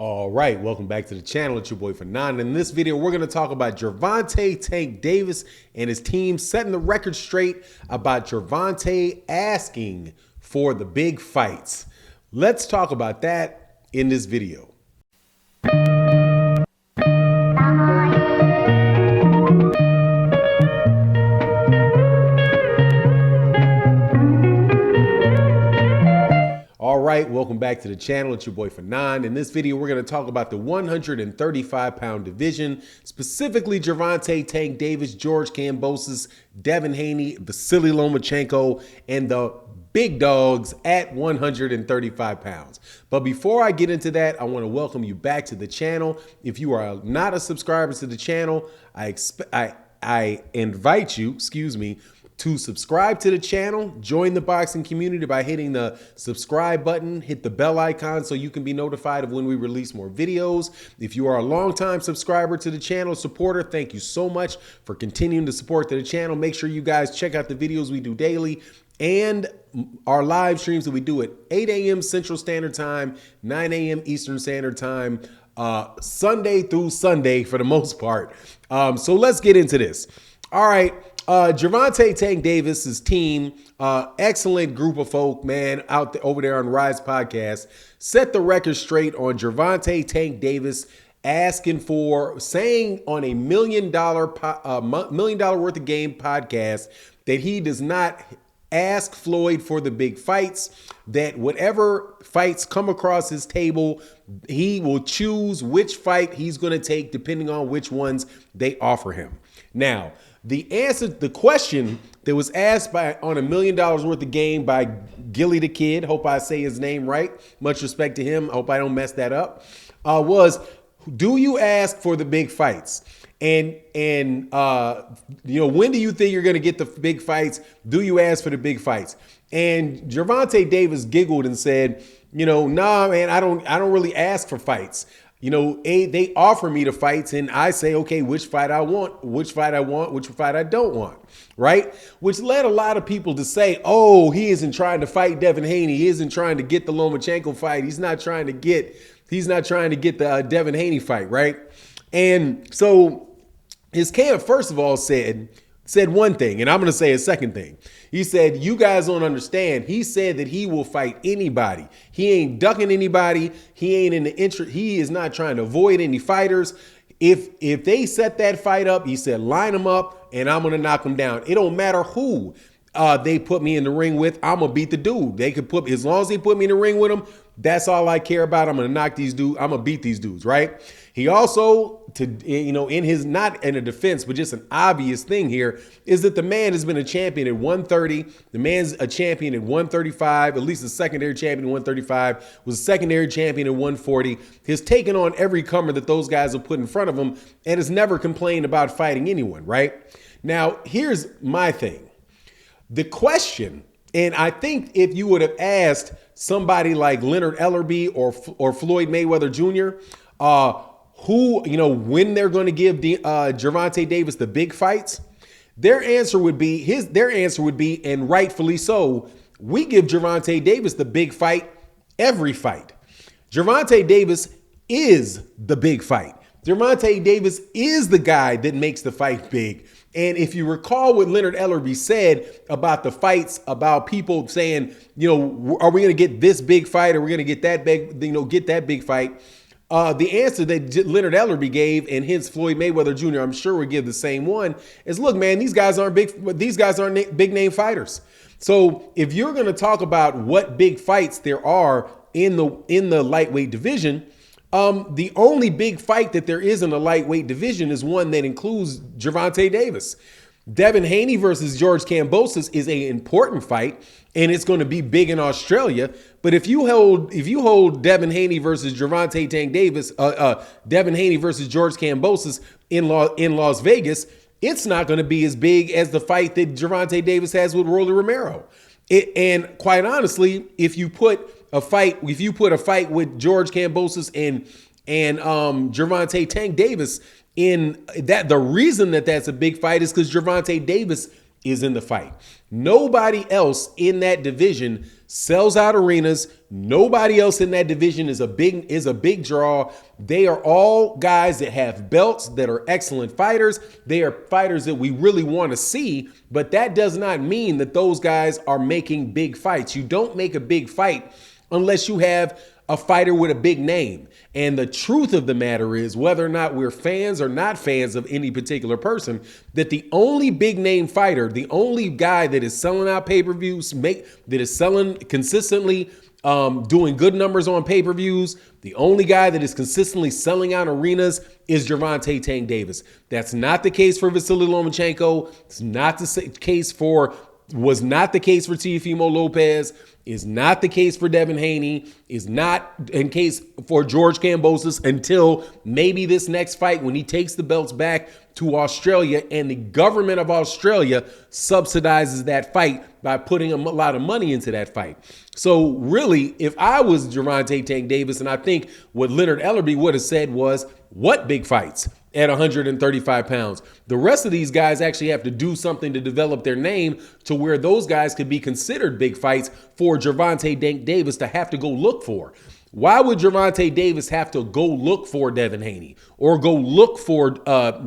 All right, welcome back to the channel. It's your boy Fanon. In this video, we're going to talk about Gervonta Tank Davis and his team setting the record straight about Gervonta asking for the big fights. Let's talk about that in this video. All right, welcome back to the channel. It's your boy Fanon. In this video, we're going to talk about the 135-pound division, specifically Gervonta Tank Davis, George Kambosos, Devin Haney, Vasily Lomachenko, and the big dogs at 135 pounds. But before I get into that, I want to welcome you back to the channel. If you are not a subscriber to the channel, I invite you, to subscribe to the channel, join the boxing community by hitting the subscribe button, hit the bell icon so you can be notified of when we release more videos. If you are a longtime subscriber to the channel, supporter, thank you so much for continuing to support the channel. Make sure you guys check out the videos we do daily and our live streams that we do at 8 a.m. Central Standard Time, 9 a.m. Eastern Standard Time, Sunday through Sunday for the most part. So let's get into this. All right. Gervonta Tank Davis's team, excellent group of folk, man, over there on Rise Podcast, set the record straight on Gervonta Tank Davis saying on a $1 million worth of game podcast that he does not ask Floyd for the big fights, that whatever fights come across his table, he will choose which fight he's going to take depending on which ones they offer him. Now, the question that was asked on $1 million worth of game by Gilly the Kid, hope I say his name right, much respect to him, hope I don't mess that up, was, do you ask for the big fights? And when do you think you're going to get the big fights? Do you ask for the big fights? And Gervonta Davis giggled and said, nah, man, I don't really ask for fights. They offer me the fights and I say, okay, which fight I want, which fight I don't want, right? Which led a lot of people to say, oh, he isn't trying to fight Devin Haney. He isn't trying to get the Lomachenko fight. He's not trying to get the Devin Haney fight, right? And so his camp, first of all, said one thing, and I'm going to say a second thing. He said, you guys don't understand. He said that he will fight anybody. He ain't ducking anybody. He ain't in the interest. He is not trying to avoid any fighters. If they set that fight up, he said, line them up and I'm going to knock them down. It don't matter who they put me in the ring with. I'm going to beat the dude. As long as they put me in the ring with them, that's all I care about. I'm going to knock these dudes. I'm going to beat these dudes, right? He also, in his, not in a defense, but just an obvious thing here, is that the man has been a champion at 130. The man's a champion at 135, at least a secondary champion at 135, was a secondary champion at 140, has taken on every comer that those guys have put in front of him, and has never complained about fighting anyone, right? Now, here's my thing. The question, and I think if you would have asked somebody like Leonard Ellerbe or Floyd Mayweather Jr., when they're going to give Gervonta Davis the big fights, their answer would be, and rightfully so, we give Gervonta Davis the big fight every fight. Gervonta Davis is the big fight. Gervonta Davis is the guy that makes the fight big. And if you recall what Leonard Ellerbe said about the fights, about people saying, are we going to get this big fight? Or are we going to get that big fight? The answer that Leonard Ellerbe gave, and hence Floyd Mayweather Jr., I'm sure would give the same one, is, look, man, these guys aren't big name fighters. So if you're going to talk about what big fights there are in the lightweight division, the only big fight that there is in the lightweight division is one that includes Gervonta Davis. Devin Haney versus George Kambosos is an important fight, and it's going to be big in Australia. But if you hold Devin Haney versus Gervonta Tank Davis, Devin Haney versus George Kambosos in Las Vegas, it's not going to be as big as the fight that Gervonta Davis has with Rolly Romero. And quite honestly, if you put a fight with George Kambosos and Gervonta Tank Davis in that, the reason that that's a big fight is because Gervonta Davis is in the fight. Nobody else in that division sells out arenas. Nobody else in that division is a big draw. They are all guys that have belts, that are excellent fighters. They are fighters that we really want to see, but that does not mean that those guys are making big fights. You don't make a big fight unless you have a fighter with a big name. And the truth of the matter is, whether or not we're fans or not fans of any particular person, that the only big name fighter, the only guy that is selling out pay-per-views, that is selling consistently, doing good numbers on pay-per-views, the only guy that is consistently selling out arenas is Gervonta Tank Davis. That's not the case for Vasily Lomachenko. It's not the case for, was not the case for Teofimo Lopez, is not the case for Devin Haney, is not in case for George Kambosos until maybe this next fight when he takes the belts back to Australia and the government of Australia subsidizes that fight by putting a lot of money into that fight. So really, if I was Gervonta Tank Davis, and I think what Leonard Ellerbe would have said was, what big fights at 135 pounds? The rest of these guys actually have to do something to develop their name to where those guys could be considered big fights for Gervonta Tank Davis to have to go look for. Why would Gervonta Davis have to go look for Devin Haney or go look for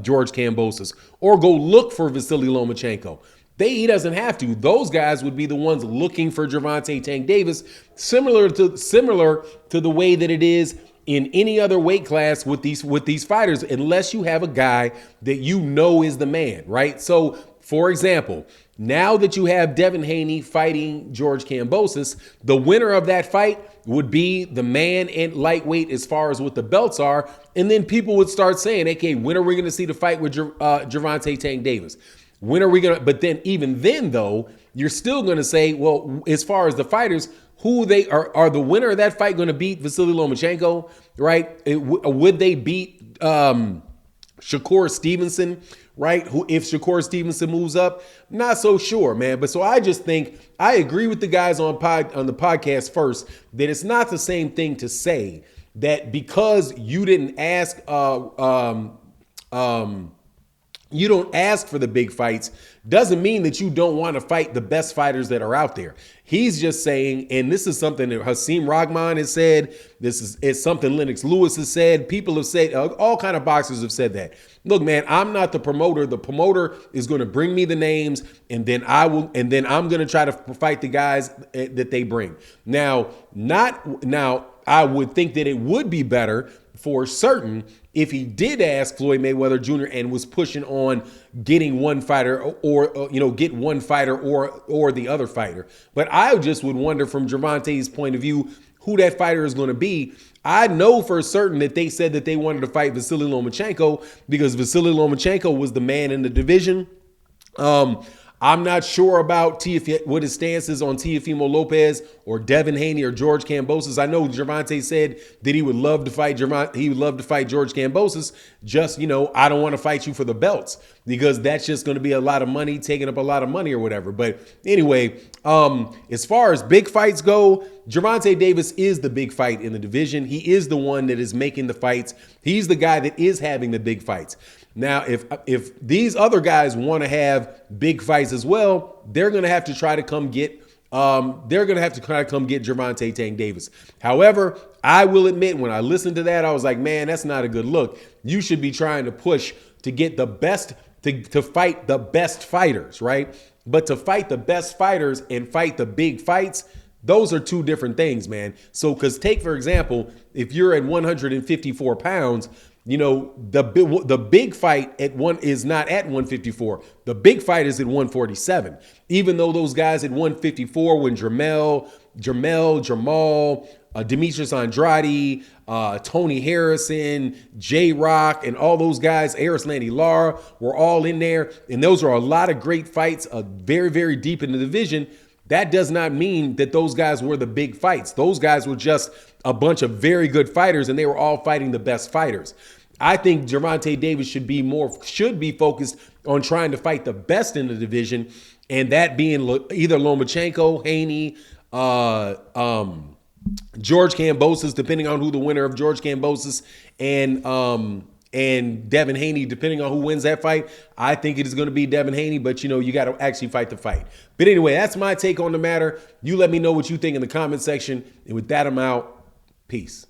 George Kambosos or go look for Vasily Lomachenko? He doesn't have to. Those guys would be the ones looking for Gervonta Tank Davis, similar to the way that it is in any other weight class with these fighters, unless you have a guy that you know is the man, right? So, for example, now that you have Devin Haney fighting George Kambosos, the winner of that fight would be the man in lightweight as far as what the belts are, and then people would start saying, okay, when are we going to see the fight with Gervonta Tank Davis? When are we going to, but then even then though, you're still going to say, well, as far as the fighters, who they are the winner of that fight going to beat Vasily Lomachenko, right? Would they beat Shakur Stevenson, right? If Shakur Stevenson moves up, not so sure, man. But so I just think I agree with the guys on the podcast first that it's not the same thing to say that because you didn't ask you don't ask for the big fights doesn't mean that you don't want to fight the best fighters that are out there. He's just saying, and this is something that Hasim Rahman has said, it's something Lennox Lewis has said, people have said, all kind of boxers have said that. Look, man, I'm not the promoter. The promoter is going to bring me the names, and then I'm going to try to fight the guys that they bring. Now, I would think that it would be better for certain if he did ask Floyd Mayweather Jr. and was pushing on getting one fighter or get one fighter or the other fighter. But I just would wonder from Gervonta's point of view who that fighter is going to be. I know for certain that they said that they wanted to fight Vasily Lomachenko because Vasily Lomachenko was the man in the division. I'm not sure about what his stance is on Teofimo Lopez or Devin Haney or George Kambosos. I know Gervonta said that he would love to fight George Kambosos. Just, I don't want to fight you for the belts because that's just going to be a lot of money, taking up a lot of money or whatever. But anyway, as far as big fights go, Gervonta Davis is the big fight in the division. He is the one that is making the fights. He's the guy that is having the big fights. Now, if these other guys want to have big fights as well, they're going to have to try to come get Gervonta Tank Davis. However, I will admit when I listened to that, I was like, man, that's not a good look. You should be trying to push to get the best to fight the best fighters, right? But to fight the best fighters and fight the big fights, those are two different things, man. So, because take, for example, if you're at 154 pounds, the big fight at one is not at 154. The big fight is at 147. Even though those guys at 154, when Jamal, Demetrius Andrade, Tony Harrison, J-Rock, and all those guys, Landy Lara, were all in there. And those are a lot of great fights, very, very deep in the division. That does not mean that those guys were the big fights. Those guys were just a bunch of very good fighters, and they were all fighting the best fighters. I think Gervonta Davis should be focused on trying to fight the best in the division, and that being either Lomachenko, Haney, George Kambosos, depending on who the winner of George Kambosos and and Devin Haney, depending on who wins that fight. I think it is going to be Devin Haney, but you got to actually fight the fight. But anyway, that's my take on the matter. You let me know what you think in the comment section. And with that, I'm out. Peace.